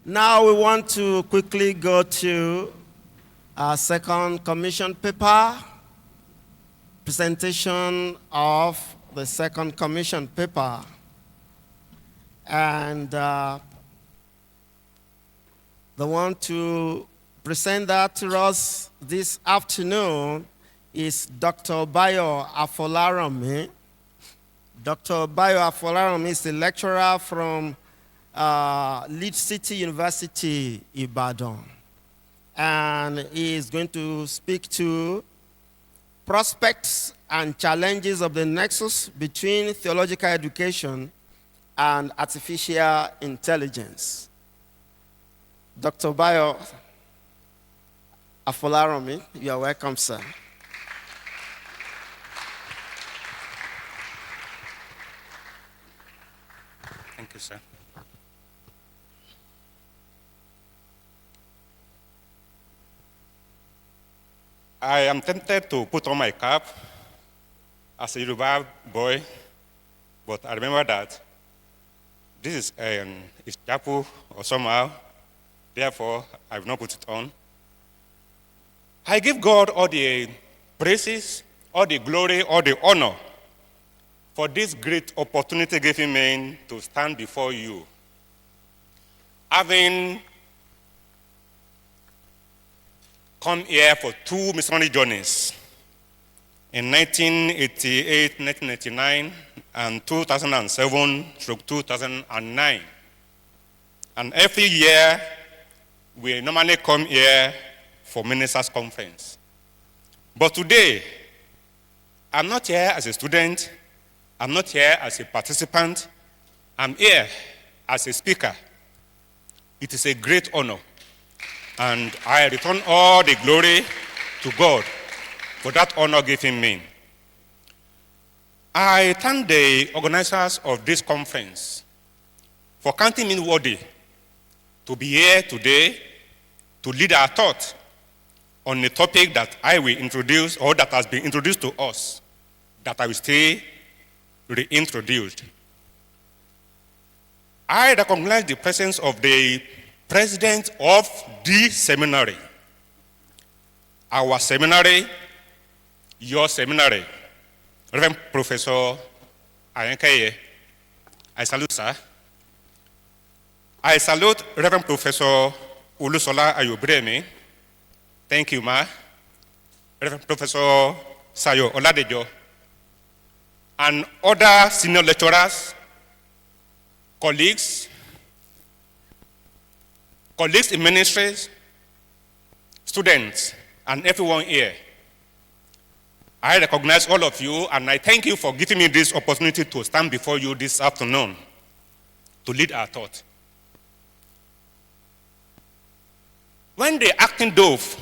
Now we want to quickly go to our second commission paper, presentation of the second commission paper. And the one to present that to us this afternoon is Dr. Bayo Afolaranmi. Dr. Bayo Afolaranmi is a lecturer from Leeds City University, Ibadan. And he is going to speak to prospects and challenges of the nexus between theological education and artificial intelligence. Dr. Bayo Afolaranmi, you are welcome, sir. Thank you, sir. I am tempted to put on my cap as a Yoruba boy, but I remember that this is chapel or somehow, therefore I will not put it on. I give God all the praises, all the glory, all the honor for this great opportunity given me to stand before you. Having come here for 2 missionary journeys in 1988, 1999, and 2007-2009. And every year, we normally come here for ministers' conference. But today, I'm not here as a student, I'm not here as a participant, I'm here as a speaker. It is a great honor. And I return all the glory to God for that honor given me. I thank the organizers of this conference for counting me worthy to be here today to lead our thought on a topic that I will introduce, or that has been introduced to us, that I will stay reintroduced. I recognize the presence of the president of the seminary. Our seminary, your seminary, Reverend Professor Ayenkeye. I salute, sir. I salute Reverend Professor Olusola Ayobremi. Thank you, ma. Reverend Professor Sayo Oladejo, and other senior lecturers, colleagues in ministries, students, and everyone here. I recognize all of you, and I thank you for giving me this opportunity to stand before you this afternoon to lead our thought. When the acting dove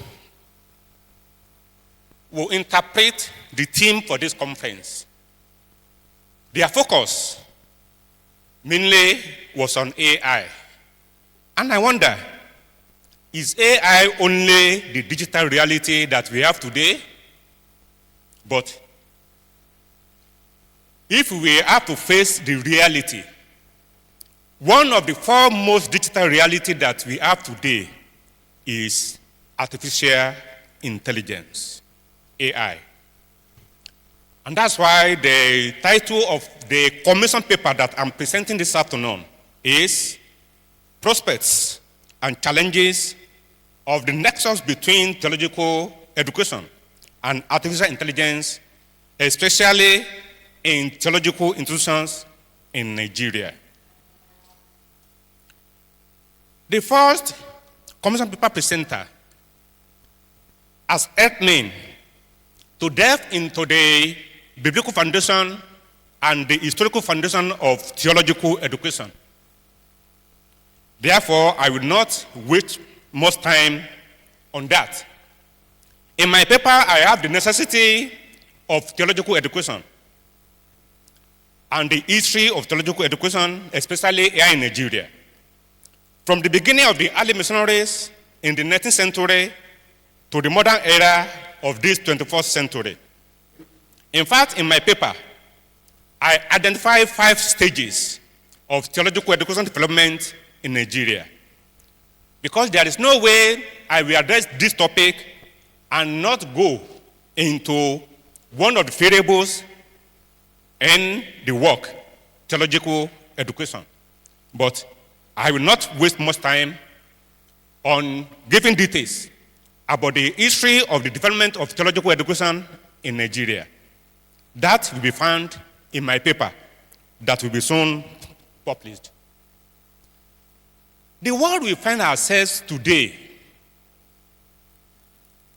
will interpret the theme for this conference, their focus mainly was on AI. And I wonder, is AI only the digital reality that we have today? But if we have to face the reality, one of the foremost digital reality that we have today is artificial intelligence, AI. And that's why the title of the commission paper that I'm presenting this afternoon is Prospects and Challenges of the Nexus between Theological Education and Artificial Intelligence, especially in theological institutions in Nigeria. The first commission paper presenter has helped me to delve into the biblical foundation and the historical foundation of theological education. Therefore, I will not waste much time on that. In my paper, I have the necessity of theological education and the history of theological education, especially here in Nigeria. From the beginning of the early missionaries in the 19th century to the modern era of this 21st century. In fact, in my paper, I identify 5 stages of theological education development in Nigeria. Because there is no way I will address this topic and not go into one of the variables in the work, theological education. But I will not waste much time on giving details about the history of the development of theological education in Nigeria. That will be found in my paper that will be soon published. The world we find ourselves today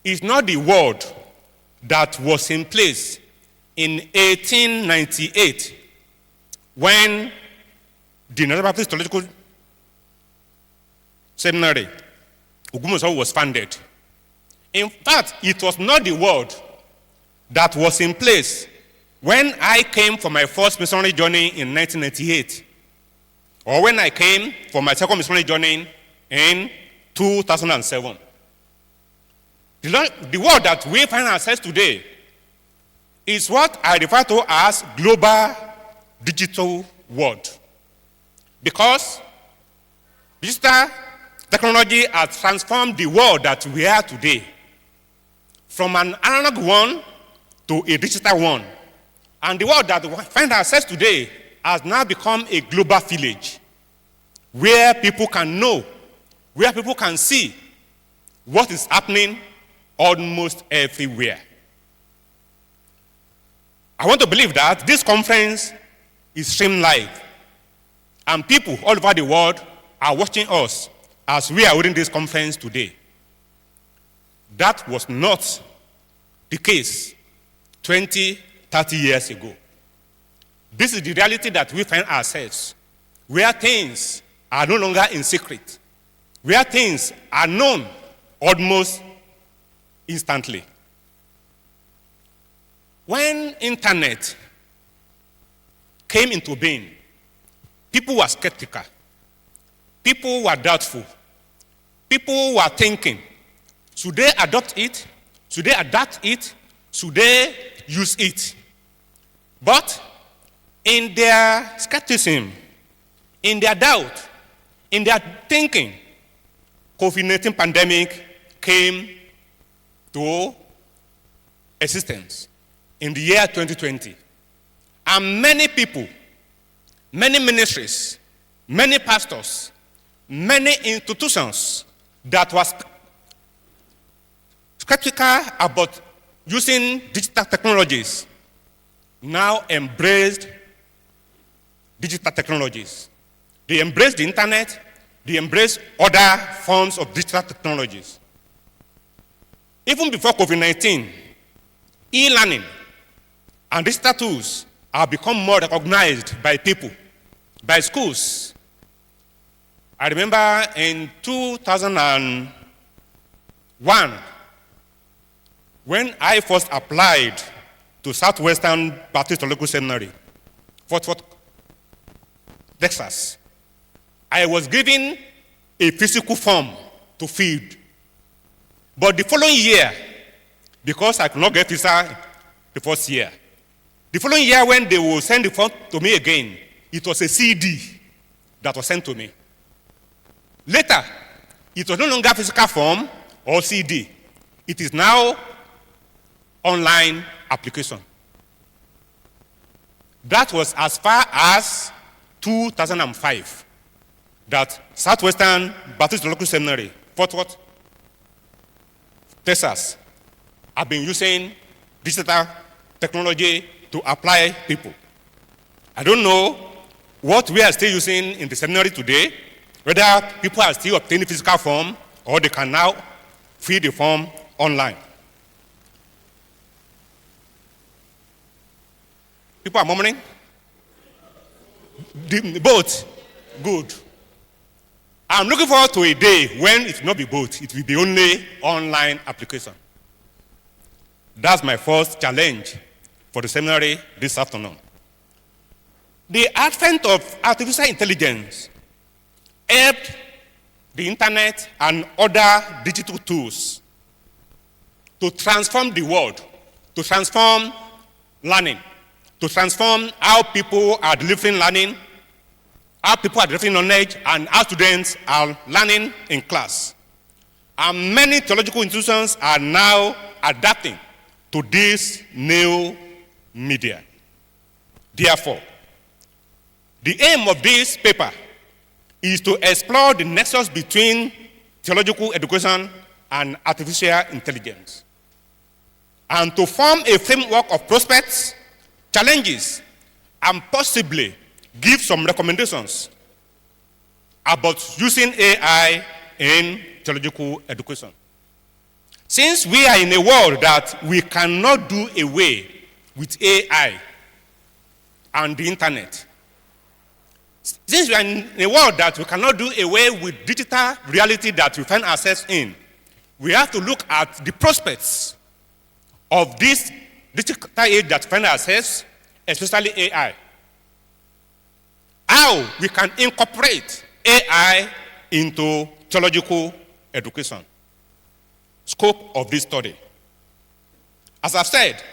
is not the world that was in place in 1898 when the Nigerian Baptist Theological Seminary, Ogbomoso, was founded. In fact, it was not the world that was in place when I came for my first missionary journey in 1998, or when I came for my second missionary journey in 2007. The world that we find ourselves today is what I refer to as global digital world. Because digital technology has transformed the world that we are today from an analog one to a digital one. And the world that we find ourselves today has now become a global village where people can know, where people can see what is happening almost everywhere. I want to believe that this conference is streamed live, and people all over the world are watching us as we are holding this conference today. That was not the case 20, 30 years ago. This is the reality that we find ourselves, where things are no longer in secret, where things are known almost instantly. When internet came into being, people were skeptical, people were doubtful, people were thinking, should they adopt it? Should they adapt it? Should they use it? But in their skepticism, in their doubt, in their thinking, COVID-19 pandemic came to existence in the year 2020. And many people, many ministries, many pastors, many institutions that was skeptical about using digital technologies now embraced digital technologies. They embraced the internet, they embraced other forms of digital technologies. Even before COVID-19, e-learning and digital tools have become more recognized by people, by schools. I remember in 2001, when I first applied to Southwestern Baptist Theological Seminary, Fort Worth, Texas, I was given a physical form to fill. But the following year, because I could not get visa the first year, the following year when they will send the form to me again, it was a CD that was sent to me. Later, it was no longer physical form or CD. It is now online application. That was as far as 2005 that Southwestern Baptist Theological Seminary, Fort Worth, Texas, have been using digital technology to apply people. I don't know what we are still using in the seminary today, whether people are still obtaining physical form or they can now fill the form online. People are murmuring? Both? Good. I'm looking forward to a day when it will not be both, it will be only online application. That's my first challenge for the seminary this afternoon. The advent of artificial intelligence helped the internet and other digital tools to transform the world, to transform learning, to transform how people are delivering learning, how people are developing knowledge, and how students are learning in class. And many theological institutions are now adapting to this new media. Therefore, the aim of this paper is to explore the nexus between theological education and artificial intelligence, and to form a framework of prospects, challenges, and possibly give some recommendations about using AI in theological education. Since we are in a world that we cannot do away with AI and the internet, since we are in a world that we cannot do away with digital reality that we find ourselves in, we have to look at the prospects of this digital age that we find ourselves, especially AI. How we can incorporate AI into theological education. Scope of this study. As I've said,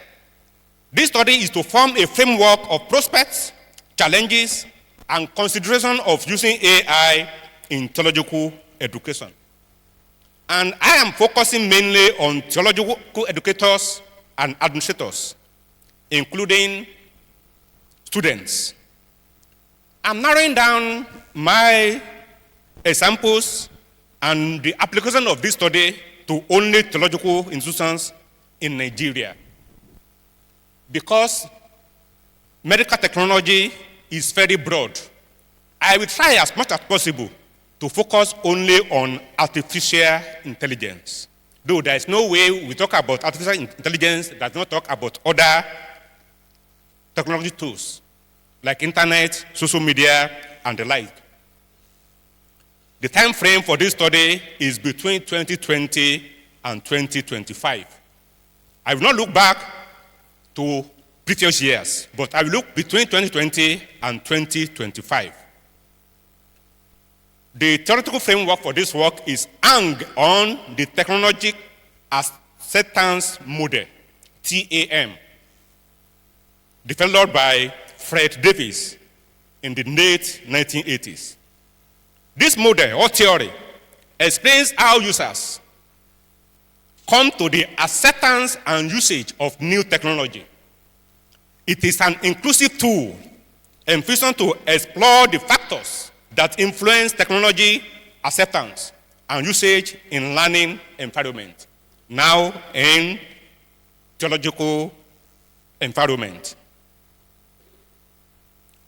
this study is to form a framework of prospects, challenges, and consideration of using AI in theological education. And I am focusing mainly on theological educators and administrators, including students. I'm narrowing down my examples and the application of this study to only theological institutions in Nigeria, because medical technology is very broad. I will try as much as possible to focus only on artificial intelligence. Though there is no way we talk about artificial intelligence that does not talk about other technology tools like internet, social media, and the like. The time frame for this study is between 2020 and 2025. I will not look back to previous years, but I will look between 2020 and 2025. The theoretical framework for this work is hung on the Technological Acceptance Model, TAM, developed by Fred Davis in the late 1980s. This model or theory explains how users come to the acceptance and usage of new technology. It is an inclusive tool envisioned to explore the factors that influence technology acceptance and usage in learning environment, now in theological environment.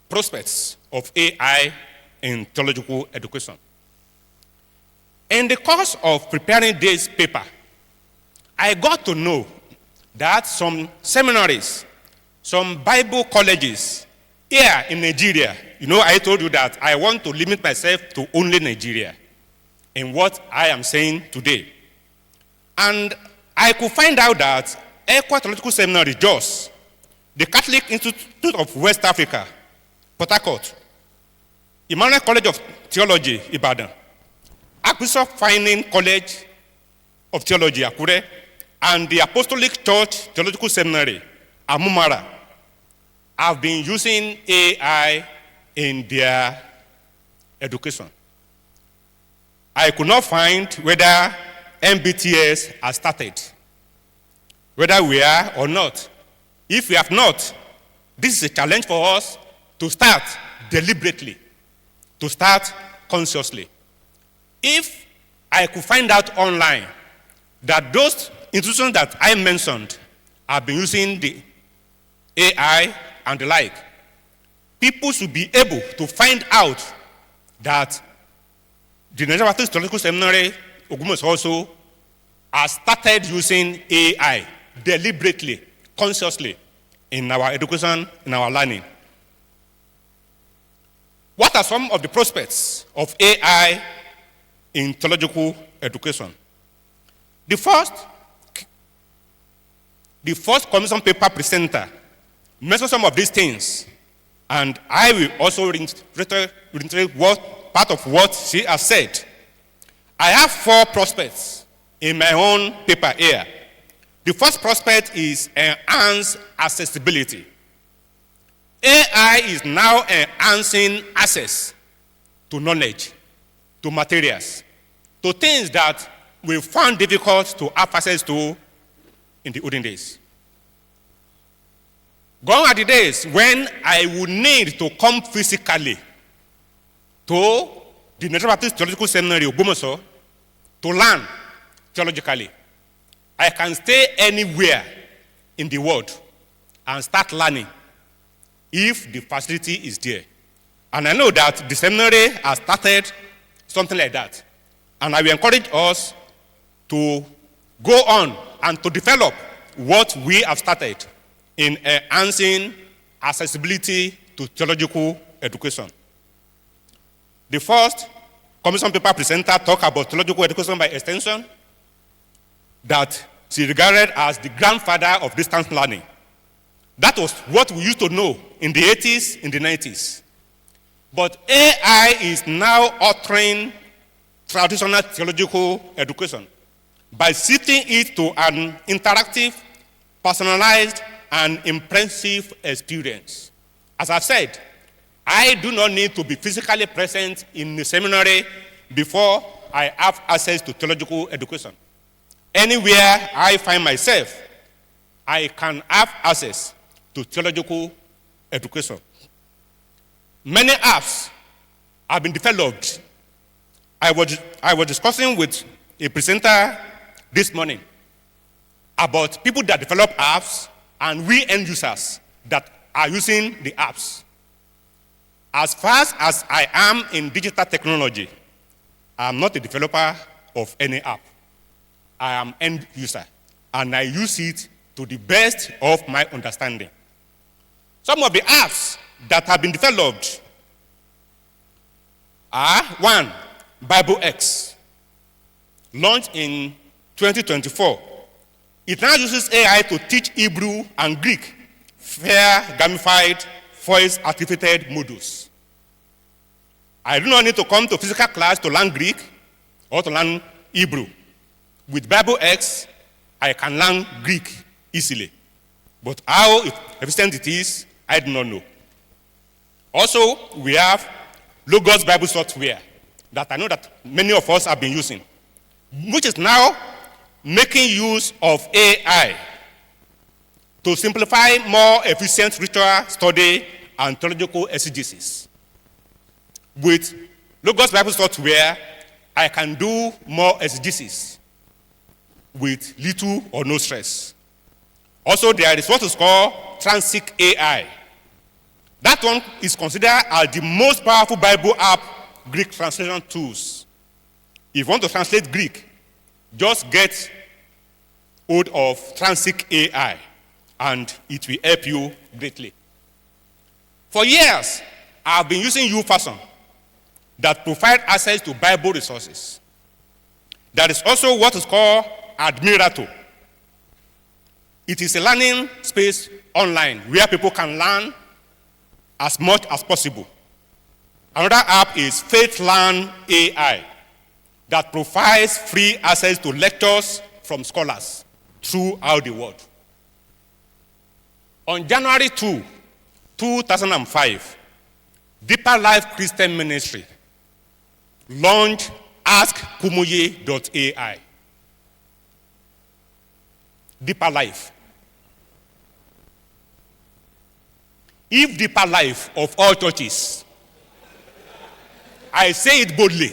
Prospects of AI in theological education. In the course of preparing this paper, I got to know that some seminaries, some Bible colleges here in Nigeria, I told you that I want to limit myself to only Nigeria in what I am saying today. And I could find out that Ekwa Theological Seminary, Jos, the Catholic Institute of West Africa, Port Harcourt, Emmanuel College of Theology, Ibadan, Archbishop Fining College of Theology, Akure, and the Apostolic Church Theological Seminary, Amumara, have been using AI in their education. I could not find whether MBTS has started, whether we are or not. If we have not, this is a challenge for us to start deliberately, to start consciously. If I could find out online that those institutions that I mentioned have been using the AI and the like, people should be able to find out that the Nigerian Theological Seminary, Ogbomoso also, has started using AI deliberately, consciously, in our education, in our learning. What are some of the prospects of AI in theological education? The first commission paper presenter mentioned some of these things, and I will also reiterate part of what she has said. I have 4 prospects in my own paper here. The first prospect is enhanced accessibility. AI is now enhancing access to knowledge, to materials, to things that we found difficult to have access to in the olden days. Gone are the days when I would need to come physically to the Nigerian Theological Seminary, Ogbomoso, to learn theologically. I can stay anywhere in the world and start learning if the facility is there. And I know that the seminary has started something like that. And I will encourage us to go on and to develop what we have started in enhancing accessibility to theological education. The first commission paper presenter talked about theological education by extension, that she regarded as the grandfather of distance learning. That was what we used to know in the 80s, in the 90s. But AI is now altering traditional theological education by shifting it to an interactive, personalized, and impressive experience. As I've said, I do not need to be physically present in the seminary before I have access to theological education. Anywhere I find myself, I can have access to theological education. Many apps have been developed. I was discussing with a presenter this morning about people that develop apps and we end users that are using the apps. As fast as I am in digital technology, I am not a developer of any app. I am end user, and I use it to the best of my understanding. Some of the apps that have been developed are: one, Bible X, launched in 2024. It now uses AI to teach Hebrew and Greek via gamified, voice-activated modules. I do not need to come to physical class to learn Greek or to learn Hebrew. With Bible X, I can learn Greek easily. But how efficient it is, I do not know. Also, we have Logos Bible software that I know that many of us have been using, which is now making use of AI to simplify more efficient scriptural study and theological exegesis. With Logos Bible software, I can do more exegesis with little or no stress. Also, there is what is called Transic AI. That one is considered as the most powerful Bible app Greek translation tools. If you want to translate Greek, just get hold of Transic AI, and it will help you greatly. For years, I've been using YouFashion that provide access to Bible resources. There is also what is called Admirato. It is a learning space online where people can learn as much as possible. Another app is FaithLearn AI that provides free access to lectures from scholars throughout the world. On January 2, 2005, Deeper Life Christian Ministry launched AskKumuye.ai. Deeper Life. If Deeper Life of all churches, I say it boldly,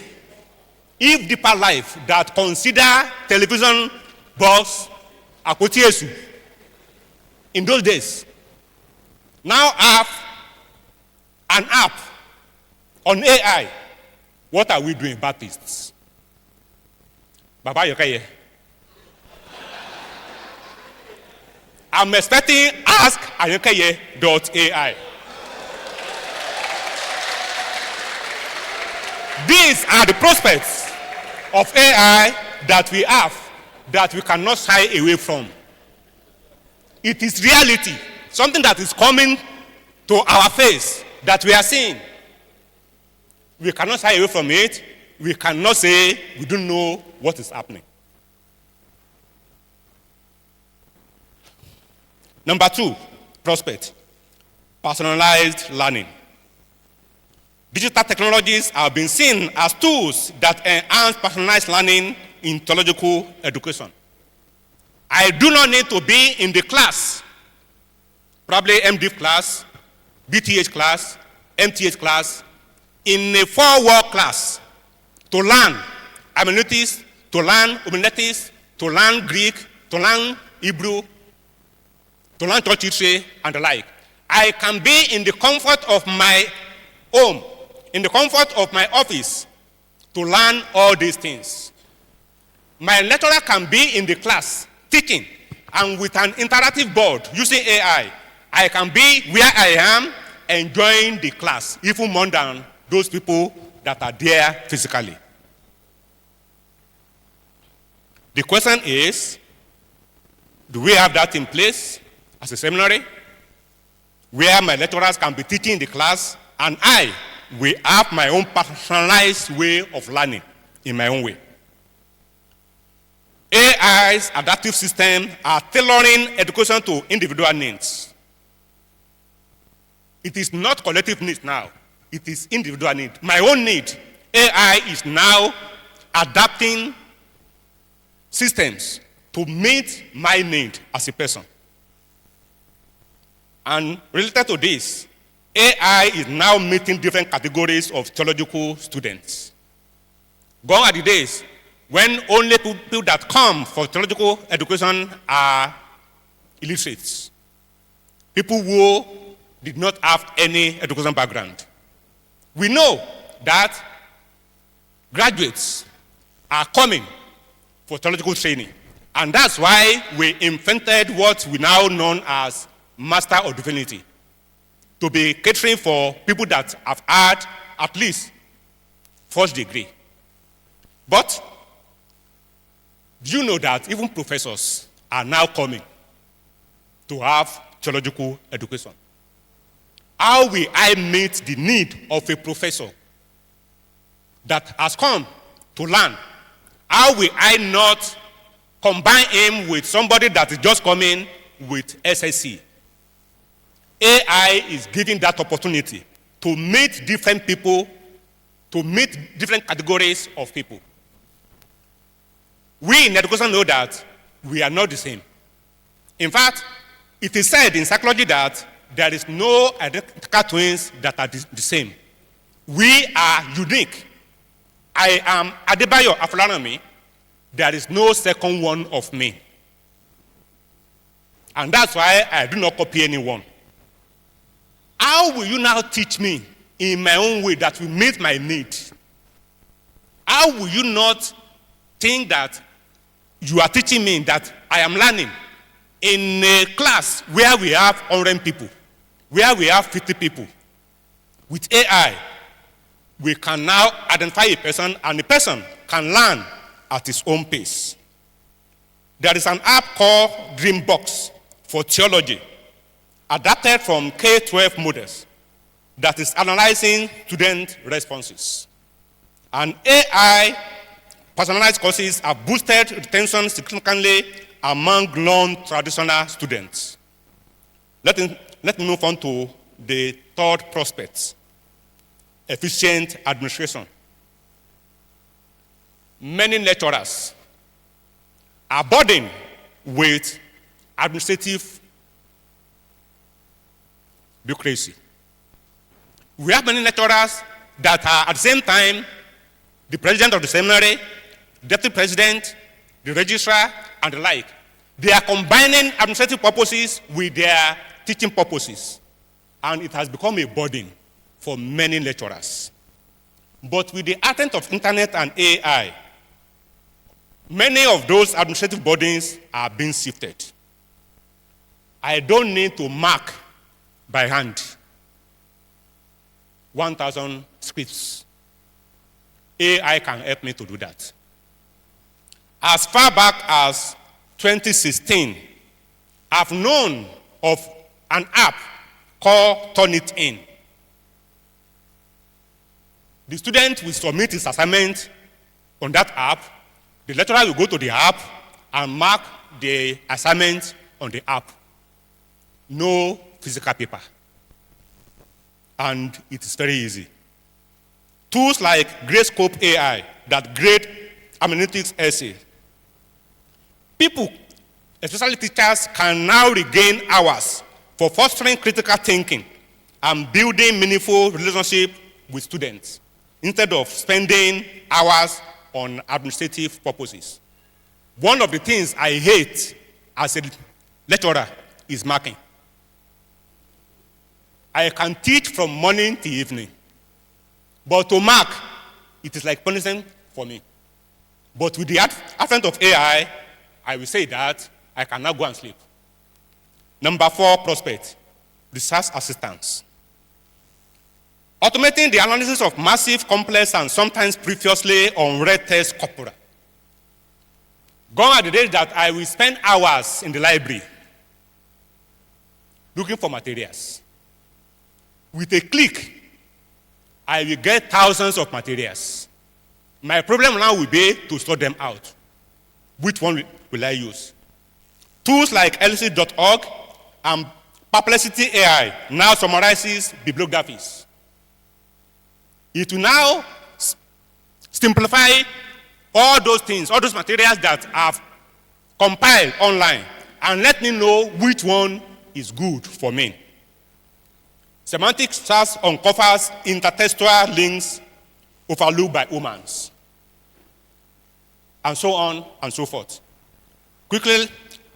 if Deeper Life that consider television box Akotiesu in those days now have an app on AI, what are we doing, Baptists? Baba Yokaye. I'm expecting AskAyokaye.ai. These are the prospects of AI that we have, that we cannot shy away from. It is reality, something that is coming to our face, that we are seeing. We cannot shy away from it. We cannot say we don't know what is happening. Number two, prospect, personalized learning. Digital technologies have been seen as tools that enhance personalized learning in theological education. I do not need to be in the class, probably MDiv class, BTH class, MTH class, in a 4-wall class to learn hermeneutics, to learn homiletics, to learn Greek, to learn Hebrew, to learn church history, and the like. I can be in the comfort of my home, in the comfort of my office, to learn all these things. My lecturer can be in the class teaching, and with an interactive board using AI, I can be where I am enjoying the class, even more than those people that are there physically. The question is, do we have that in place as a seminary, where my lecturers can be teaching the class, and I will have my own personalized way of learning in my own way? AI's adaptive system are tailoring education to individual needs. It is not collective needs now. It is individual need. My own need. AI is now adapting systems to meet my need as a person. And related to this, AI is now meeting different categories of theological students. Gone are the days when only people that come for theological education are illiterates, people who did not have any education background. We know that graduates are coming for theological training, and that's why we invented what we now know as Master of Divinity, to be catering for people that have had at least first degree. But do you know that even professors are now coming to have theological education? How will I meet the need of a professor that has come to learn? How will I not combine him with somebody that is just coming with SSC? AI is giving that opportunity to meet different people, to meet different categories of people. We in education know that we are not the same. In fact, it is said in psychology that there is no identical twins that are the same. We are unique. I am Bayo Afolaranmi. There is no second one of me. And that's why I do not copy anyone. How will you now teach me in my own way that will meet my need? How will you not think that you are teaching me that I am learning in a class where we have 100 people, where we have 50 people? With AI, we can now identify a person, and the person can learn at his own pace. There is an app called Dreambox for theology, adapted from K-12 models, that is analyzing student responses. And AI personalized courses have boosted retention significantly among non-traditional students. Let me move on to the third prospect: efficient administration. Many lecturers are burdened with administrative bureaucracy. We have many lecturers that are at the same time the president of the seminary, deputy president, the registrar, and the like. They are combining administrative purposes with their teaching purposes, and it has become a burden for many lecturers. But with the advent of internet and AI, many of those administrative burdens are being shifted. I don't need to mark by hand 1,000 scripts. AI can help me to do that. As far back as 2016, I've known of an app called Turn It In. The student will submit his assignment on that app. The lecturer will go to the app and mark the assignment on the app. No physical paper. And it is very easy. Tools like Grayscope AI that grade hermeneutics essays. People, especially teachers, can now regain hours for fostering critical thinking and building meaningful relationships with students instead of spending hours on administrative purposes. One of the things I hate as a lecturer is marking. I can teach from morning to evening, but to mark, it is like punishment for me. But with the advent of AI, I will say that I can now go and sleep. Number 4 prospect, research assistance. Automating the analysis of massive, complex, and sometimes previously unread text corpora. Gone are the days that I will spend hours in the library looking for materials. With a click, I will get thousands of materials. My problem now will be to sort them out. Which one will I use? Tools like lc.org and Perplexity AI now summarizes bibliographies. It will now simplify all those things, all those materials that I've compiled online, and let me know which one is good for me. Semantic search uncovers intertextual links overlooked by humans, and so on and so forth. Quickly,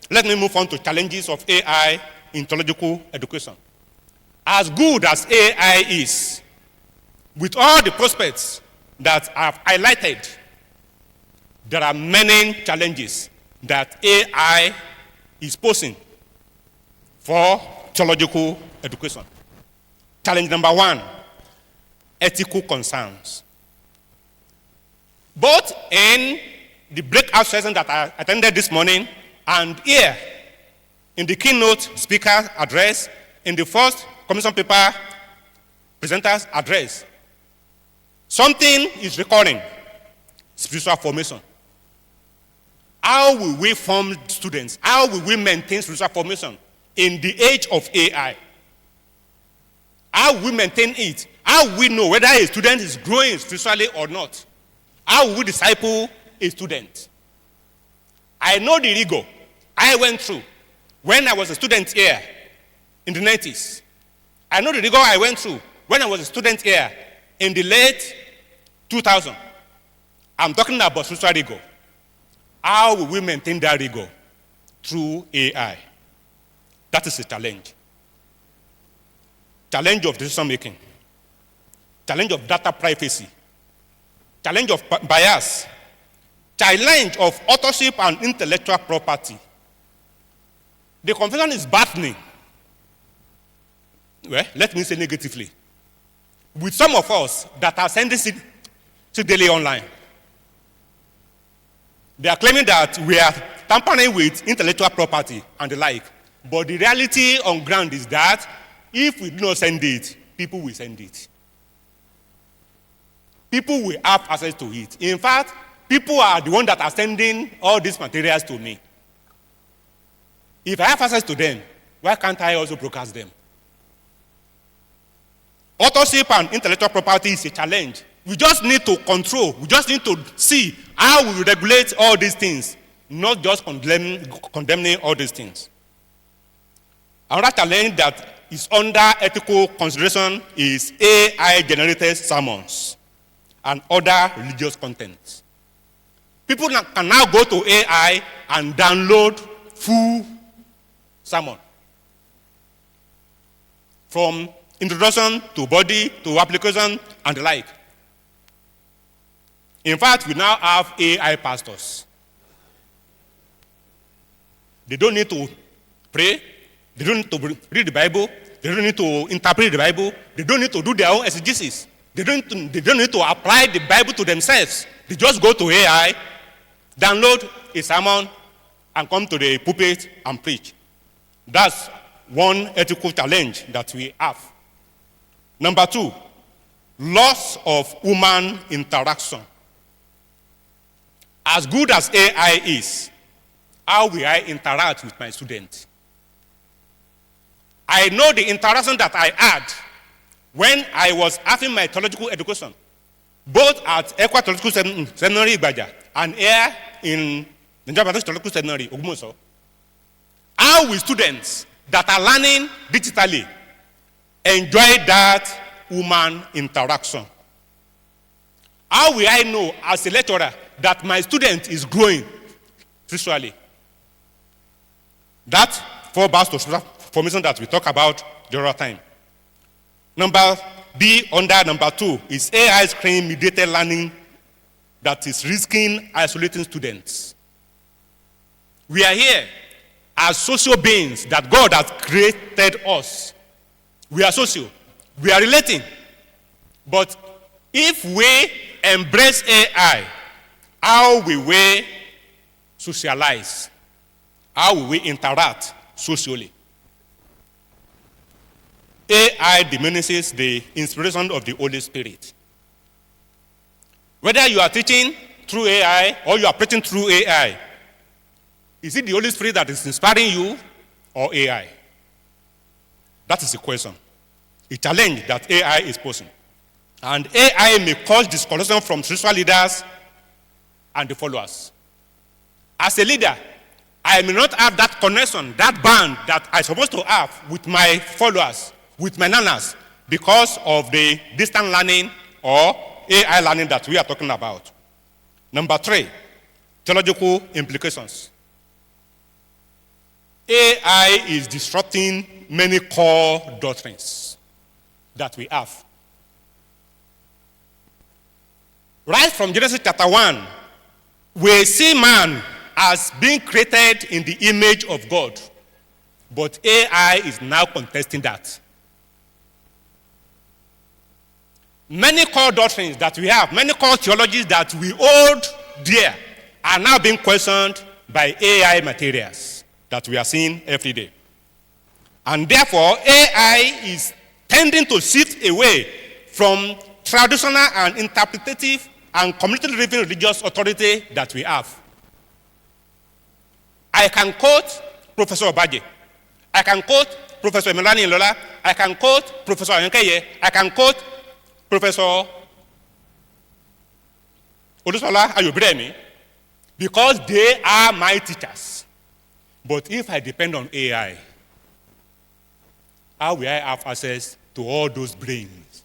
let me move on to challenges of AI in theological education. As good as AI is, with all the prospects that I've highlighted, there are many challenges that AI is posing for theological education. Challenge number 1, ethical concerns. Both in the breakout session that I attended this morning and here in the keynote speaker address, in the first commission paper presenter's address, something is recurring: spiritual formation. How will we form students? How will we maintain spiritual formation in the age of AI? How will we maintain it? How will we know whether a student is growing spiritually or not? How will we disciple a student? I know the rigor I went through when I was a student here in the 90s. I know the rigor I went through when I was a student here in the late 2000s. I'm talking about spiritual rigor. How will we maintain that rigor? Through AI. That is a challenge. Challenge of decision making. Challenge of data privacy. Challenge of bias. Challenge of authorship and intellectual property. The confusion is baffling. Well, let me say negatively. With some of us that are sending it daily online, they are claiming that we are tampering with intellectual property and the like. But the reality on ground is that if we do not send it, people will send it. People will have access to it. In fact, people are the ones that are sending all these materials to me. If I have access to them, why can't I also broadcast them? Authorship and intellectual property is a challenge. We just need to control. We just need to see how we regulate all these things, not just condemning all these things. Another challenge that is under ethical consideration is AI-generated sermons and other religious content. People can now go to AI and download full sermon, from introduction to body to application and the like. In fact, we now have AI pastors. They don't need to pray. They don't need to read the Bible. They don't need to interpret the Bible. They don't need to do their own exegesis. They don't need to apply the Bible to themselves. They just go to AI, download a sermon, and come to the pulpit and preach. That's one ethical challenge that we have. Number 2, loss of human interaction. As good as AI is, how will I interact with my students? I know the interaction that I had when I was having my theological education both at Ekwa Theological Seminary, Bayo, and here in Nigerian Theological Seminary, Ogbomoso. How will students that are learning digitally enjoy that human interaction? How will I know as a lecturer that my student is growing visually? That falls to formation that we talk about the other time. Number B, under number 2, is AI screen-mediated learning that is risking isolating students. We are here as social beings that God has created us. We are social. We are relating. But if we embrace AI, how will we socialize? How will we interact socially? AI diminishes the inspiration of the Holy Spirit. Whether you are teaching through AI or you are preaching through AI, is it the Holy Spirit that is inspiring you or AI? That is the question. A challenge that AI is posing. And AI may cause disconnection from spiritual leaders and the followers. As a leader, I may not have that connection, that bond that I'm supposed to have with my followers, with my learners, because of the distant learning or AI learning that we are talking about. Number 3, theological implications. AI is disrupting many core doctrines that we have. Right from Genesis chapter 1, we see man as being created in the image of God. But AI is now contesting that. Many core doctrines that we have, many core theologies that we hold dear are now being questioned by AI materials that we are seeing every day. And therefore, AI is tending to shift away from traditional and interpretative and community-driven religious authority that we have. I can quote Professor Obaje. I can quote Professor Melanie Lola. I can quote Professor Ayonkeye. I can quote Professor Olusola Ayobremi, because they are my teachers. But if I depend on AI, how will I have access to all those brains?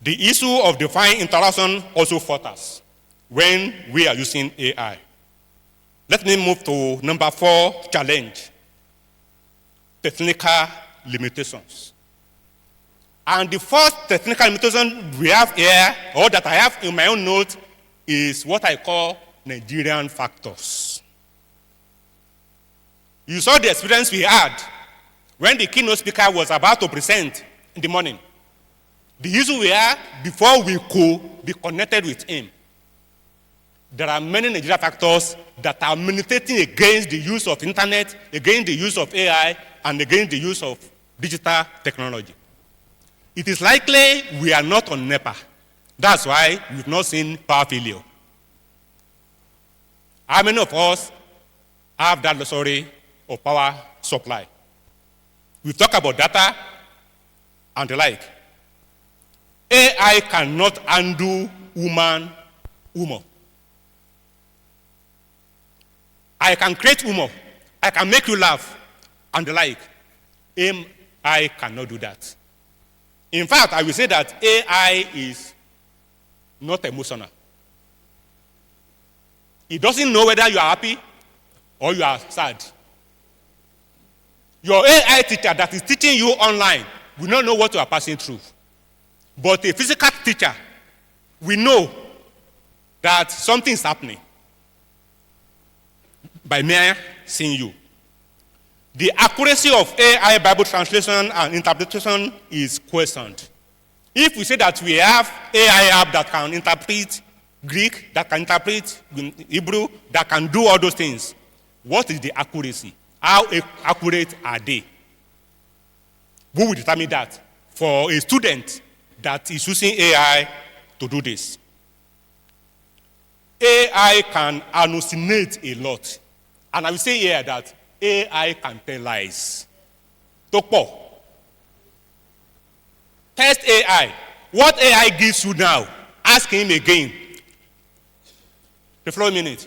The issue of divine interaction also falters when we are using AI. Let me move to number 4 challenge. Technical limitations. And the first technical limitation we have here, or that I have in my own note, is what I call Nigerian factors. You saw the experience we had when the keynote speaker was about to present in the morning. The issue we had before we could be connected with him. There are many Nigerian factors that are militating against the use of internet, against the use of AI, and against the use of digital technology. It is likely we are not on NEPA. That's why we've not seen power failure. How many of us have that luxury of power supply? We've talked about data and the like. AI cannot undo human humor. I can create humor. I can make you laugh and the like. AI cannot do that. In fact, I will say that AI is not emotional. It doesn't know whether you are happy or you are sad. Your AI teacher that is teaching you online will not know what you are passing through. But a physical teacher will know that something is happening by mere seeing you. The accuracy of AI Bible translation and interpretation is questioned. If we say that we have AI app that can interpret Greek, that can interpret Hebrew, that can do all those things, what is the accuracy? How accurate are they? Who will determine that for a student that is using AI to do this? AI can hallucinate a lot. And I will say here that AI can tell lies. Tokpo. Test AI. What AI gives you now, ask him again. The following minute,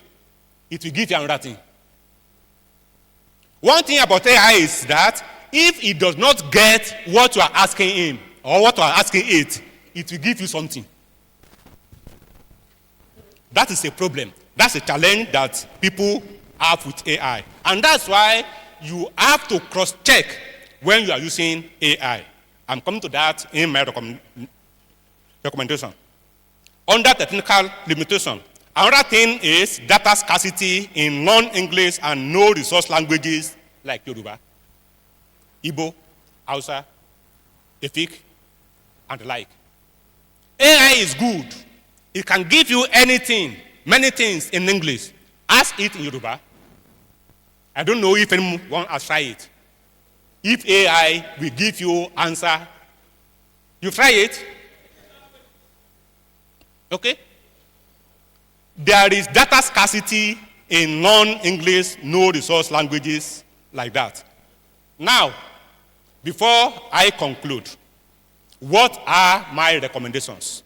it will give you another thing. One thing about AI is that if he does not get what you are asking him or what you are asking it, it will give you something. That is a problem. That's a challenge that people have with AI. And that's why you have to cross-check when you are using AI. I'm coming to that in my recommendation. Under technical limitation, another thing is data scarcity in non-English and no-resource languages like Yoruba, Igbo, Hausa, Efik, and the like. AI is good. It can give you anything, many things in English. Ask it in Yoruba. I don't know if anyone has tried it. If AI will give you answer, you try it. Okay? There is data scarcity in non-English, no-resource languages like that. Now, before I conclude, what are my recommendations?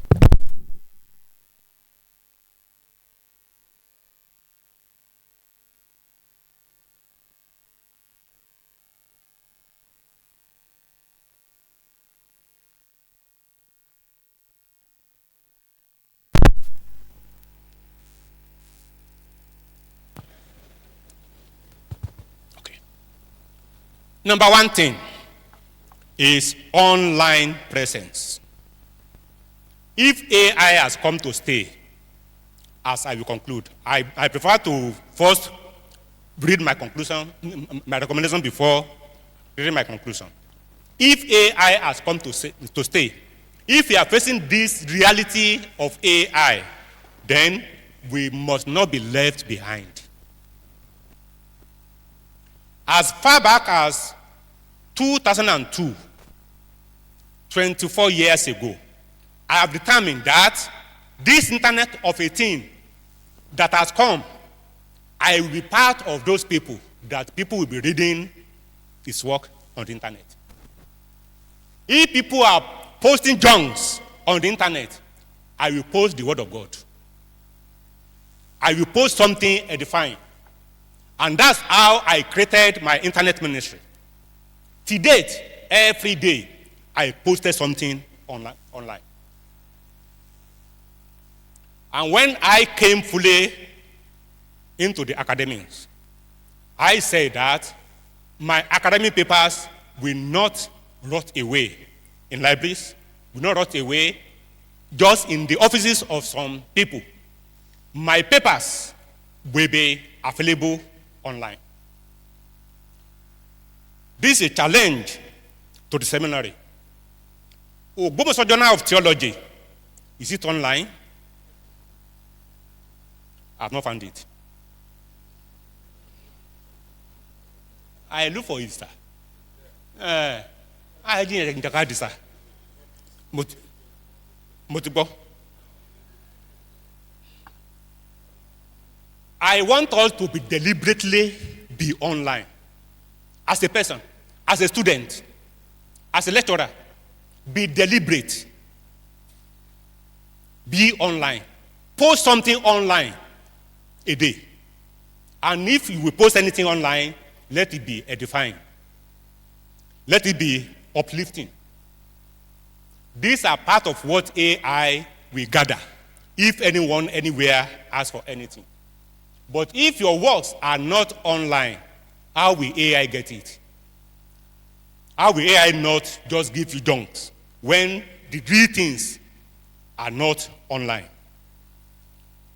Number one thing is online presence. If AI has come to stay, as I will conclude, I prefer to first read my conclusion, my recommendation before reading my conclusion. If AI has come to stay, if we are facing this reality of AI, then we must not be left behind. As far back as 2002, 24 years ago, I have determined that this Internet of a thing that has come, I will be part of those people that people will be reading his work on the Internet. If people are posting junks on the Internet, I will post the Word of God. I will post something edifying. And that's how I created my Internet ministry. To date, every day, I posted something online. And when I came fully into the academics, I said that my academic papers will not rot away in libraries, will not rot away just in the offices of some people. My papers will be available online. This is a challenge to the seminary. Ogbomoso Journal of Theology, is it online? I have not found it. I look for it, sir. I didn't get sir. Motibo. I want us to be deliberately be online. As a person, as a student, as a lecturer, be deliberate. Be online. Post something online a day. And if you will post anything online, let it be edifying. Let it be uplifting. These are part of what AI will gather if anyone anywhere asks for anything. But if your works are not online, how will AI get it? How will AI not just give you dunks when the real things are not online?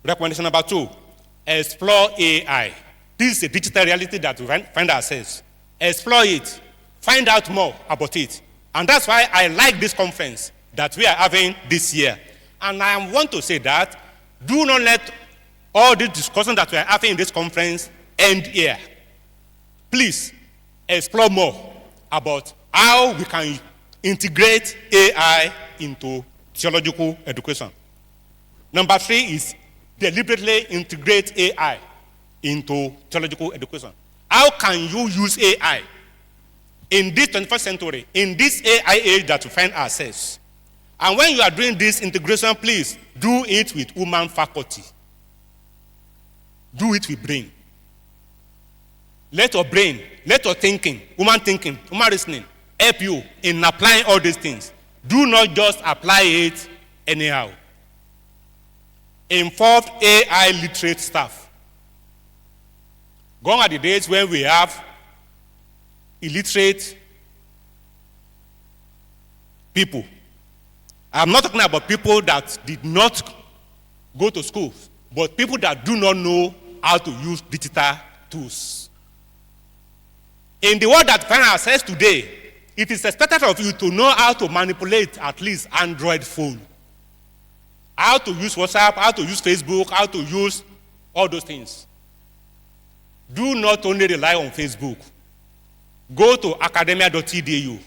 Recommendation number 2, explore AI. This is a digital reality that we find ourselves. Explore it. Find out more about it. And that's why I like this conference that we are having this year. And I want to say that do not let all the discussion that we are having in this conference end here. Please explore more about how we can integrate AI into theological education. Number 3 is deliberately integrate AI into theological education. How can you use AI in this 21st century, in this AI age that we find ourselves? And when you are doing this integration, please do it with human faculty. Do it with brain. Let your brain, let your thinking, human reasoning, help you in applying all these things. Do not just apply it anyhow. Involve AI literate staff. Gone are the days when we have illiterate people. I'm not talking about people that did not go to school, but people that do not know how to use digital tools. In the world that finds ourselves today, it is expected of you to know how to manipulate at least Android phone. How to use WhatsApp, how to use Facebook, how to use all those things. Do not only rely on Facebook. Go to academia.edu.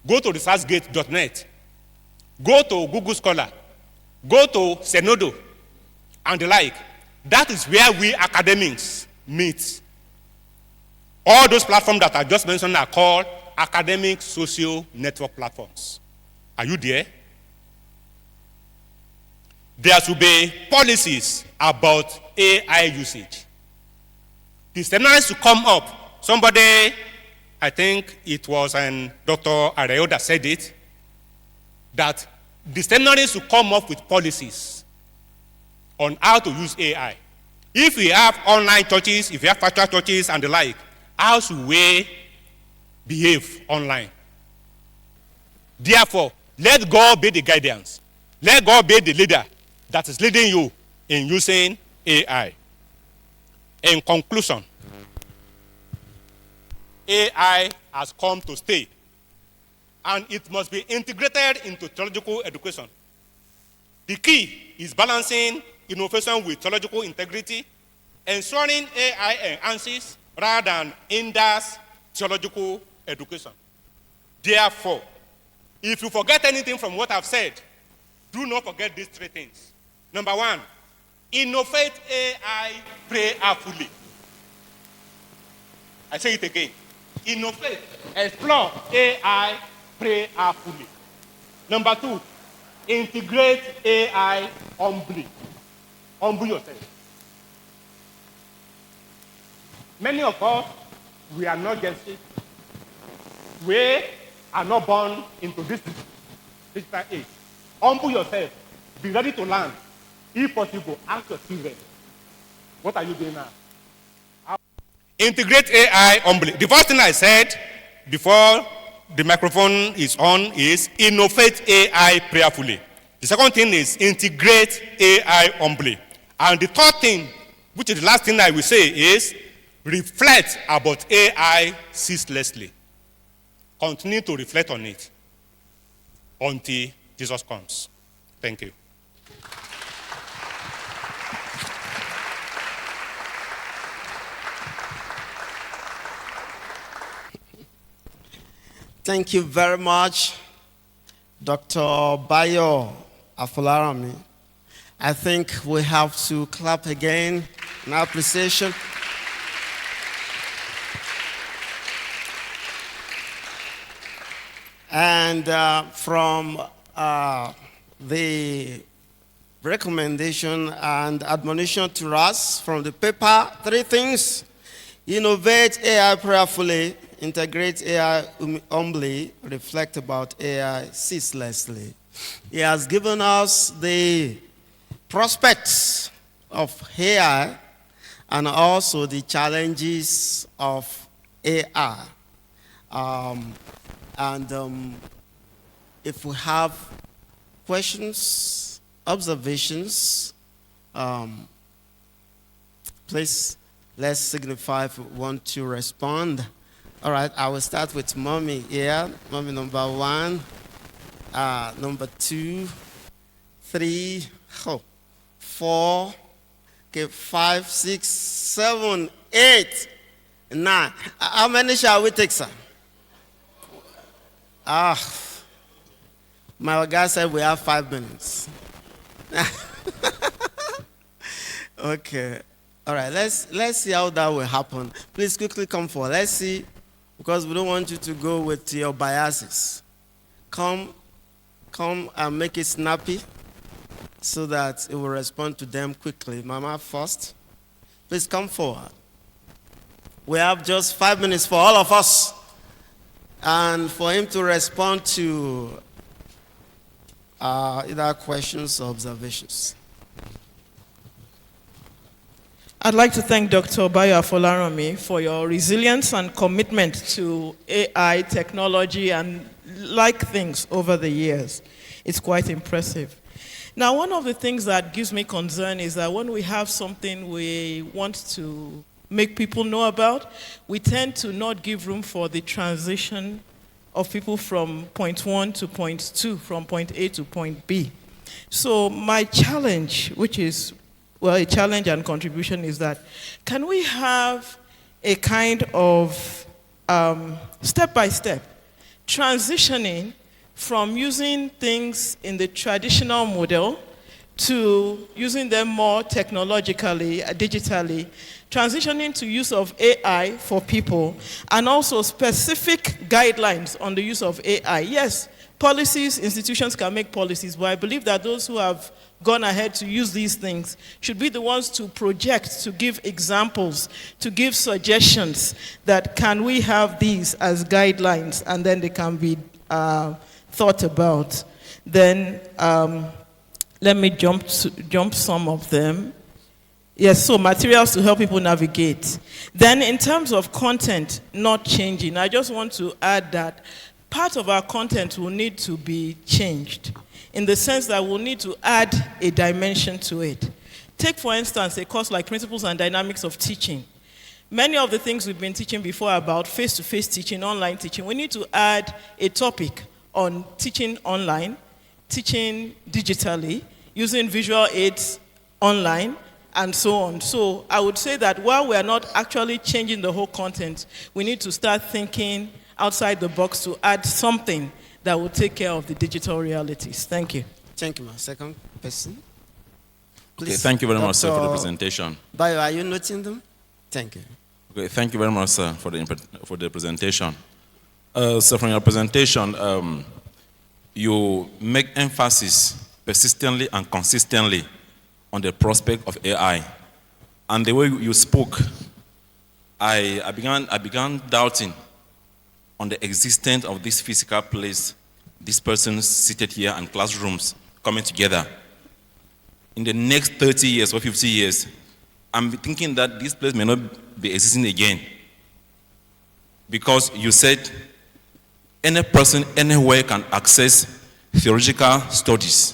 Go to researchgate.net. Go to Google Scholar. Go to Zenodo and the like. That is where we academics meet. All those platforms that I just mentioned are called academic social network platforms. Are you there? There should be policies about AI usage. The seminars to come up. Somebody, I think it was Dr. Areo that said it, that the seminaries to come up with policies on how to use AI. If we have online churches, if we have virtual churches and the like, how should we behave online? Therefore, let God be the guidance. Let God be the leader that is leading you in using AI. In conclusion, AI has come to stay, and it must be integrated into theological education. The key is balancing innovation with theological integrity, ensuring AI enhances rather than hinders theological education. Therefore, if you forget anything from what I've said, do not forget these three things. Number one, innovate AI prayerfully. I say it again. Innovate, explore AI prayerfully. Number two, integrate AI humbly. Humble yourself. Many of us, we are not Gen Z. We are not born into this digital age. Humble yourself. Be ready to learn. If possible, ask your children, what are you doing now? Integrate AI humbly. The first thing I said before the microphone is on is innovate AI prayerfully. The second thing is integrate AI humbly. And the third thing, which is the last thing I will say, is reflect about AI ceaselessly. Continue to reflect on it until Jesus comes. Thank you. Thank you very much, Dr. Bayo Afolaranmi. I think we have to clap again in appreciation. And from the recommendation and admonition to us from the paper, three things: innovate AI prayerfully, integrate AI humbly, reflect about AI ceaselessly. He has given us the prospects of AI and also the challenges of AI. If we have questions, observations, please let's signify if we want to respond. All right, I will start with mommy here. Mommy number one, number 2, 3, 4, okay, 5, 6, 7, 8, 9. How many shall we take, sir? My guy said we have 5 minutes. Okay. All right, let's see how that will happen. Please quickly come forward. Let's see, because we don't want you to go with your biases. Come come and make it snappy so that it will respond to them quickly. Mama first. Please come forward. We have just 5 minutes for all of us and for him to respond to either questions or observations. I'd like to thank Dr. Bayo Afolaranmi for your resilience and commitment to AI, technology, and like things over the years. It's quite impressive. Now, one of the things that gives me concern is that when we have something we want to make people know about, we tend to not give room for the transition of people from point 1 to point 2, from point A to point B. So my challenge, which is, well, a challenge and contribution, is that can we have a kind of step-by-step transitioning from using things in the traditional model to using them more technologically, digitally, transitioning to use of AI for people, and also specific guidelines on the use of AI. Yes, policies, institutions can make policies, but I believe that those who have gone ahead to use these things should be the ones to project, to give examples, to give suggestions that can we have these as guidelines, and then they can be thought about. Then let me jump some of them. Yes, so materials to help people navigate. Then in terms of content not changing, I just want to add that part of our content will need to be changed in the sense that we'll need to add a dimension to it. Take, for instance, a course like Principles and Dynamics of Teaching. Many of the things we've been teaching before about face-to-face teaching, online teaching, we need to add a topic on teaching online, teaching digitally, using visual aids online, and so on. So I would say that while we are not actually changing the whole content, we need to start thinking outside the box to add something that will take care of the digital realities. Thank you. Thank you, my second person. Please, Okay, thank you very much, sir, for the Dr. presentation. Bayo, are you noting them? Thank you. Okay, thank you very much, sir, for the presentation. So from your presentation, you make emphasis persistently and consistently on the prospect of AI. And the way you spoke, I began doubting on the existence of this physical place, these persons seated here and classrooms coming together. In the next 30 years or 50 years, I'm thinking that this place may not be existing again. Because you said any person anywhere can access theological studies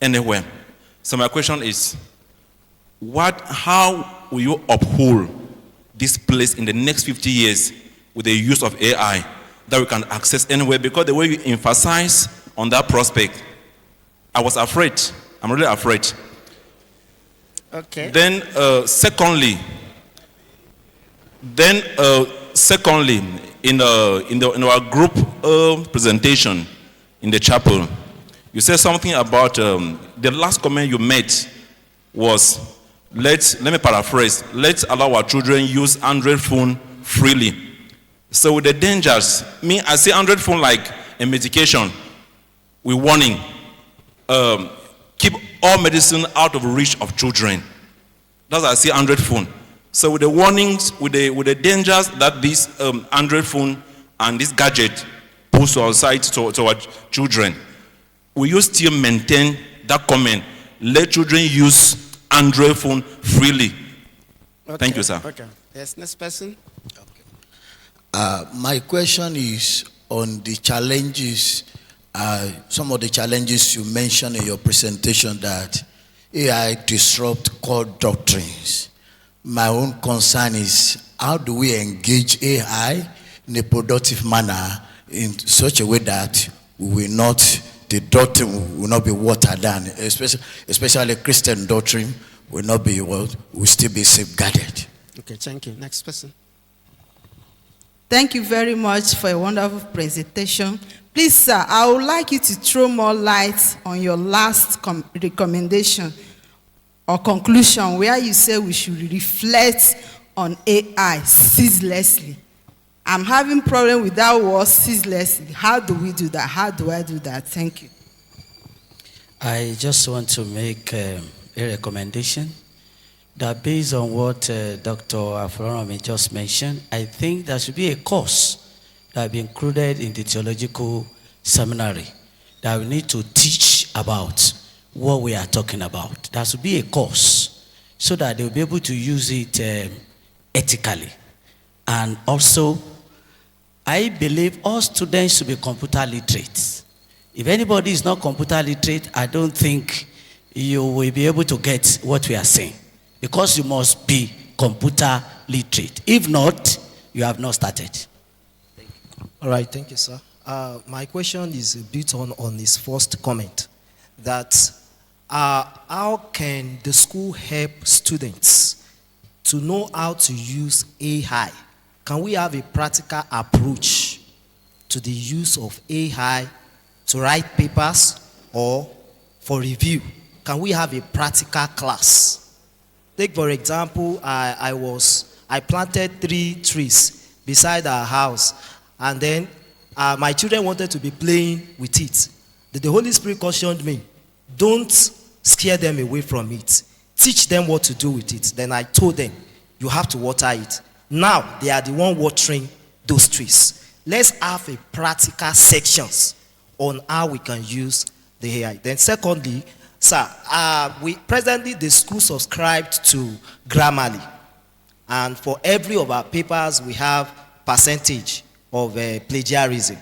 anywhere. So my question is, how will you uphold this place in the next 50 years with the use of AI that we can access anywhere? Because the way you emphasize on that prospect, I was afraid. I'm really afraid. Okay. Then, secondly, in our group presentation in the chapel, you said something about the last comment you made was, let me paraphrase, let's allow our children use Android phone freely. So with the dangers, I see Android phone like a medication with warning. Keep all medicine out of reach of children. That's how I see Android phone. So with the warnings, with the dangers that this Android phone and this gadget pose to our sight, to our children, will you still maintain that comment? Let children use Android phone freely. Okay. Thank you, sir. Okay. Yes, next person. My question is on the challenges, some of the challenges you mentioned in your presentation, that AI disrupt core doctrines. My own concern is, how do we engage AI in a productive manner in such a way that the doctrine will not be watered down, especially Christian doctrine will still be safeguarded. Okay, thank you. Next person. Thank you very much for a wonderful presentation. Please, sir, I would like you to throw more light on your last recommendation or conclusion, where you say we should reflect on AI ceaselessly. I'm having problem with that word ceaselessly. How do we do that? How do I do that? Thank you. I just want to make a recommendation that based on what Dr. Afolaranmi just mentioned, I think there should be a course that will be included in the Theological Seminary that we need to teach about what we are talking about. There should be a course so that they'll be able to use it ethically. And also, I believe all students should be computer literate. If anybody is not computer literate, I don't think you will be able to get what we are saying, because you must be computer literate. If not, you have not started. All right, thank you, sir. My question is a bit on his first comment, that how can the school help students to know how to use AI? Can we have a practical approach to the use of AI to write papers or for review? Can we have a practical class? Take, for example, I planted 3 trees beside our house, and then my children wanted to be playing with it. The Holy Spirit cautioned me, don't scare them away from it. Teach them what to do with it. Then I told them, you have to water it. Now they are the one watering those trees. Let's have a practical sections on how we can use the AI. Then secondly, sir, presently the school subscribed to Grammarly. And for every of our papers, we have percentage of plagiarism.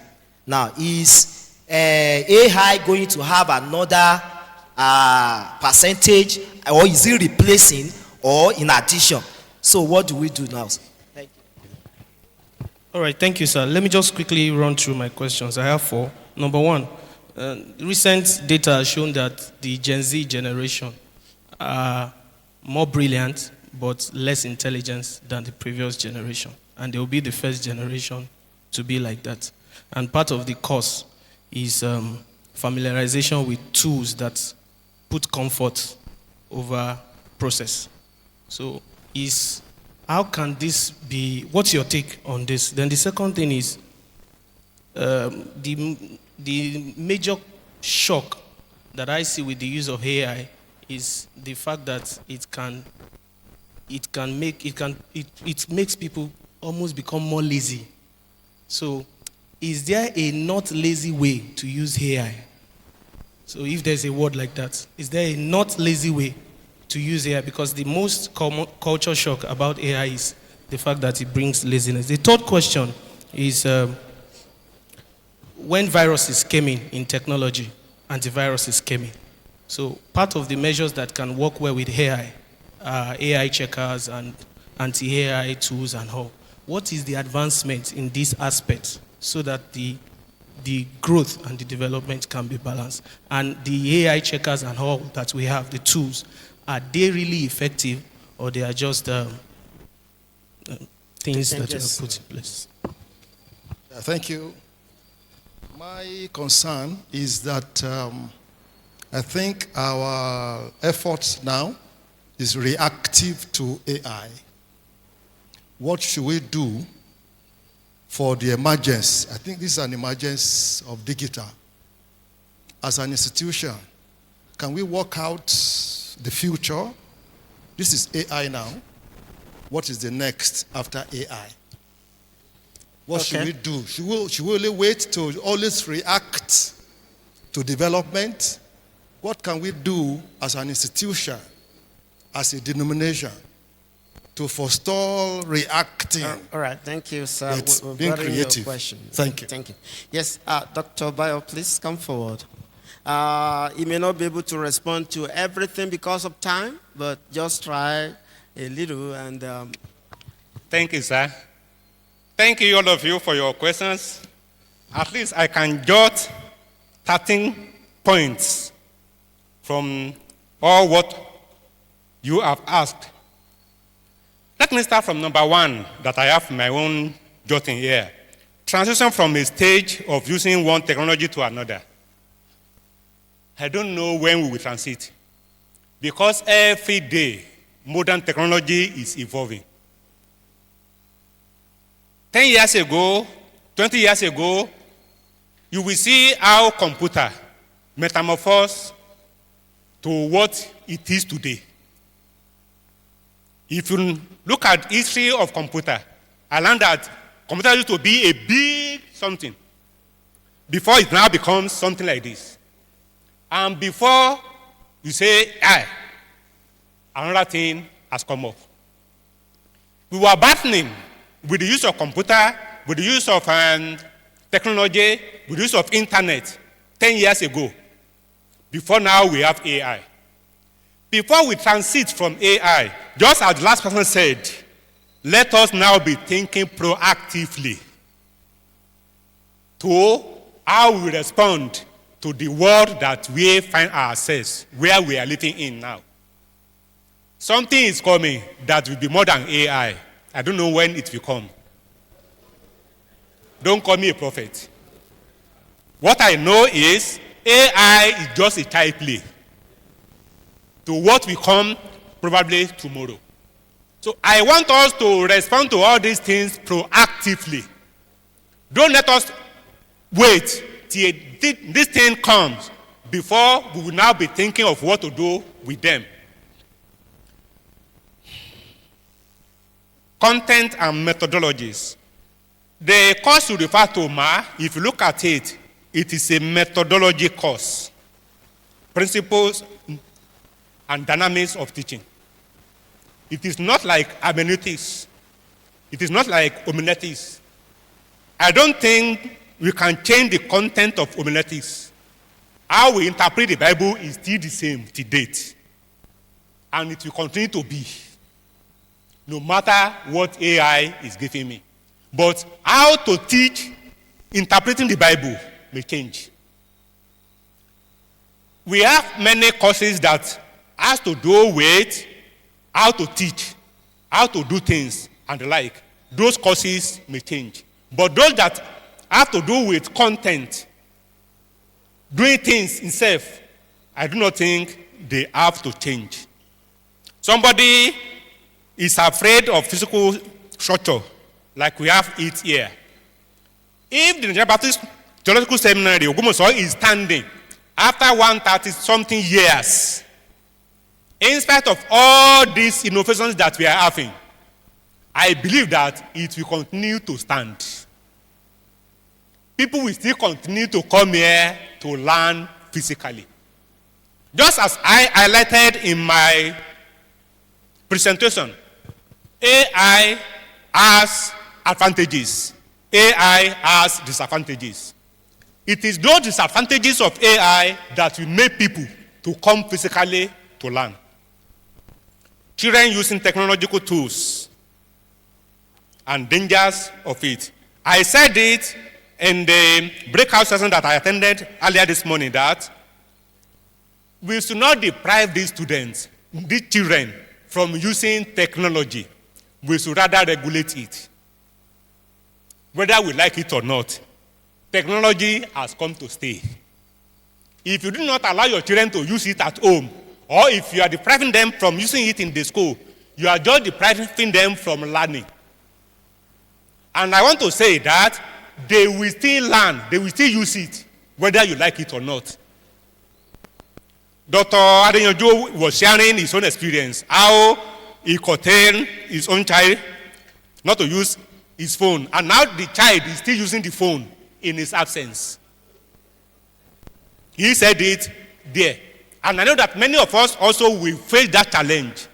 Now, is AI going to have another percentage, or is it replacing or in addition? So what do we do now? Thank you. All right, thank you, sir. Let me just quickly run through my questions. I have 4. Number 1, recent data has shown that the Gen Z generation are more brilliant but less intelligent than the previous generation. And they will be the first generation to be like that. And part of the course is familiarization with tools that put comfort over process. So how can this be, what's your take on this? Then the second thing is the major shock that I see with the use of AI is the fact that it makes people almost become more lazy. So is there a not lazy way to use AI? So if there's a word like that, is there a not lazy way to use AI? Because the most common culture shock about AI is the fact that it brings laziness. The third question is when viruses came in technology, antiviruses came in. So part of the measures that can work well with AI are AI checkers and anti-AI tools and all. What is the advancement in this aspect so that the growth and the development can be balanced? And the AI checkers and all that we have, the tools, are they really effective, or they are just things that you have put in place? Thank you. My concern is that I think our efforts now is reactive to AI. What should we do for the emergence? I think this is an emergence of digital. As an institution, can we work out the future? This is AI now. What is the next after AI? What should we do? Should we only wait to always react to development? What can we do as an institution, as a denomination, to forestall reacting? All right, thank you, sir. We've being gotten your creative. question. Thank you. Thank you. Yes, Dr. Bayo, please come forward. He may not be able to respond to everything because of time, but just try a little. And Thank you, sir. Thank you, all of you, for your questions. At least I can jot 13 points from all what you have asked. Let me start from number 1 that I have my own jotting here. Transition from a stage of using one technology to another. I don't know when we will transit, because every day modern technology is evolving. 10 years ago, 20 years ago, you will see how computer metamorphosed to what it is today. If you look at history of computer, I learned that computer used to be a big something before it now becomes something like this. And before you say, another thing has come up. We were battling with the use of computer, with the use of technology, with the use of internet 10 years ago. Before now, we have AI. Before we transit from AI, just as the last person said, let us now be thinking proactively to how we respond to the world that we find ourselves, where we are living in now. Something is coming that will be more than AI. I don't know when it will come. Don't call me a prophet. What I know is AI is just a child play to what will come probably tomorrow. So I want us to respond to all these things proactively. Don't let us wait till this thing comes before we will now be thinking of what to do with them. Content and methodologies. The course you refer to, if you look at it, it is a methodology course. Principles and dynamics of teaching. It is not like hermeneutics. It is not like homiletics. I don't think we can change the content of homiletics. How we interpret the Bible is still the same to date. And it will continue to be, no matter what AI is giving me. But how to teach interpreting the Bible may change. We have many courses that has to do with how to teach, how to do things, and the like. Those courses may change. But those that have to do with content, doing things itself, I do not think they have to change. Somebody is afraid of physical structure, like we have it here. If the Nigerian Baptist Theological Seminary, Ogbomoso, is standing after 130-something years, in spite of all these innovations that we are having, I believe that it will continue to stand. People will still continue to come here to learn physically. Just as I highlighted in my presentation, AI has advantages. AI has disadvantages. It is those disadvantages of AI that will make people to come physically to learn. Children using technological tools and dangers of it. I said it in the breakout session that I attended earlier this morning that we should not deprive these students, these children, from using technology. We should rather regulate it. Whether we like it or not, technology has come to stay. If you do not allow your children to use it at home, or if you are depriving them from using it in the school, you are just depriving them from learning. And I want to say that they will still learn, they will still use it, whether you like it or not. Dr. Adeyanjo was sharing his own experience, how he curtailed his own child not to use his phone, and now the child is still using the phone in his absence. He said it there. And I know that many of us also will face that challenge.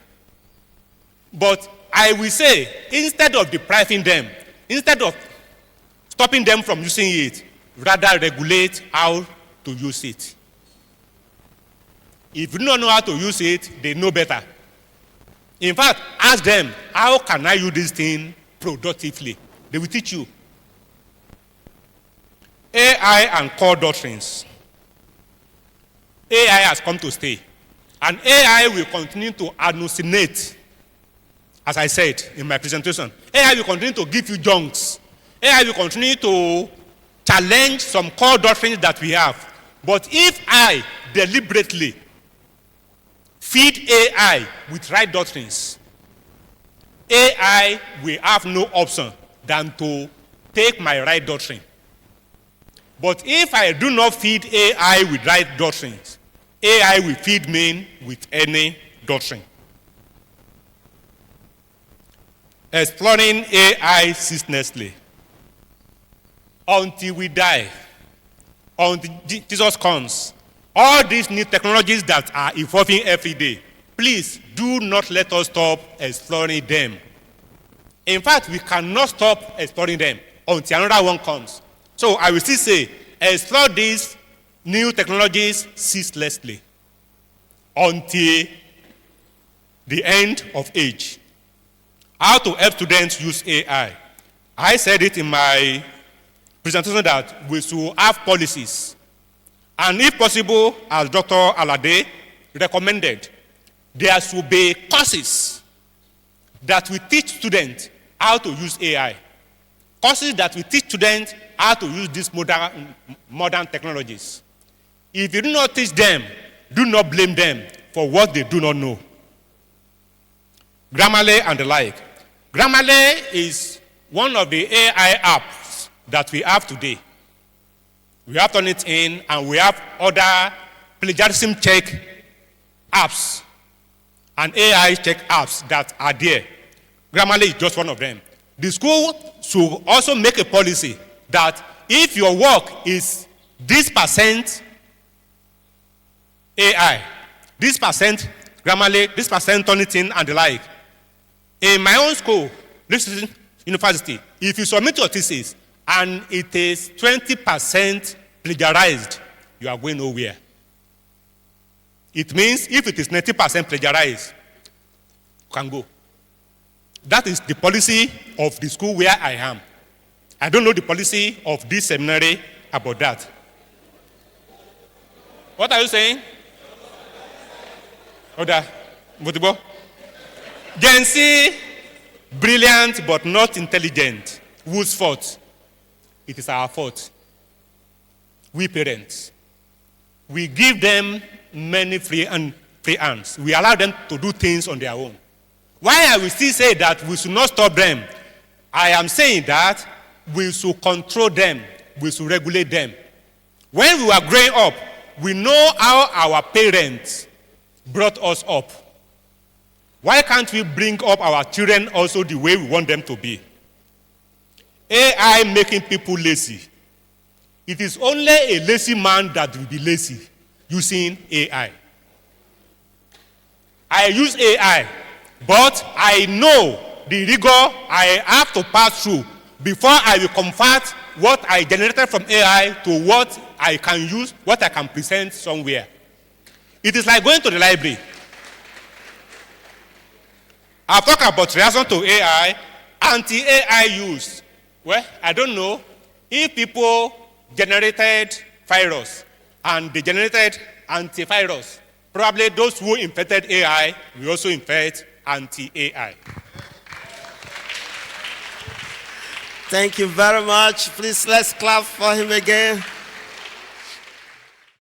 But I will say, instead of depriving them, instead of stopping them from using it, rather regulate how to use it. If you don't know how to use it, they know better. In fact, ask them, how can I use this thing productively? They will teach you. AI and core doctrines. AI has come to stay. And AI will continue to hallucinate, as I said in my presentation. AI will continue to give you junks. AI will continue to challenge some core doctrines that we have. But if I deliberately feed AI with right doctrines, AI will have no option than to take my right doctrine. But if I do not feed AI with right doctrines, AI will feed me with any doctrine. Exploring AI ceaselessly until we die, until Jesus comes. All these new technologies that are evolving every day, please do not let us stop exploring them. In fact, we cannot stop exploring them until another one comes. So I will still say, explore these new technologies ceaselessly until the end of age. How to help students use AI. I said it in my presentation that we should have policies. And if possible, as Dr. Alade recommended, there should be courses that will teach students how to use AI. Courses that will teach students how to use these modern technologies. If you do not teach them, do not blame them for what they do not know. Grammarly and the like. Grammarly is one of the AI apps that we have today. We have turned it in, and we have other plagiarism check apps and AI check apps that are there. Grammarly is just one of them. The school should also make a policy that if your work is this percent AI, this percent Grammarly, this percent Turnitin and the like. In my own school, this is university, if you submit your thesis and it is 20% plagiarized, you are going nowhere. It means if it is 90% plagiarized, you can go. That is the policy of the school where I am. I don't know the policy of this seminary about that. What are you saying? Oda, Motibo? Gen Z, brilliant but not intelligent. Whose fault? It is our fault. We parents. We give them many free hands. We allow them to do things on their own. Why I will still say that we should not stop them? I am saying that we should control them. We should regulate them. When we were growing up, we know how our parents brought us up. Why can't we bring up our children also the way we want them to be? AI making people lazy. It is only a lazy man that will be lazy using AI. I use AI, but I know the rigor I have to pass through before I will convert what I generated from AI to what I can use, what I can present somewhere. It is like going to the library. I've talked about reaction to AI, anti-AI use. Well, I don't know if people generated virus and they generated antivirus. Probably those who infected AI will also infect anti-AI. Thank you very much. Please, let's clap for him again.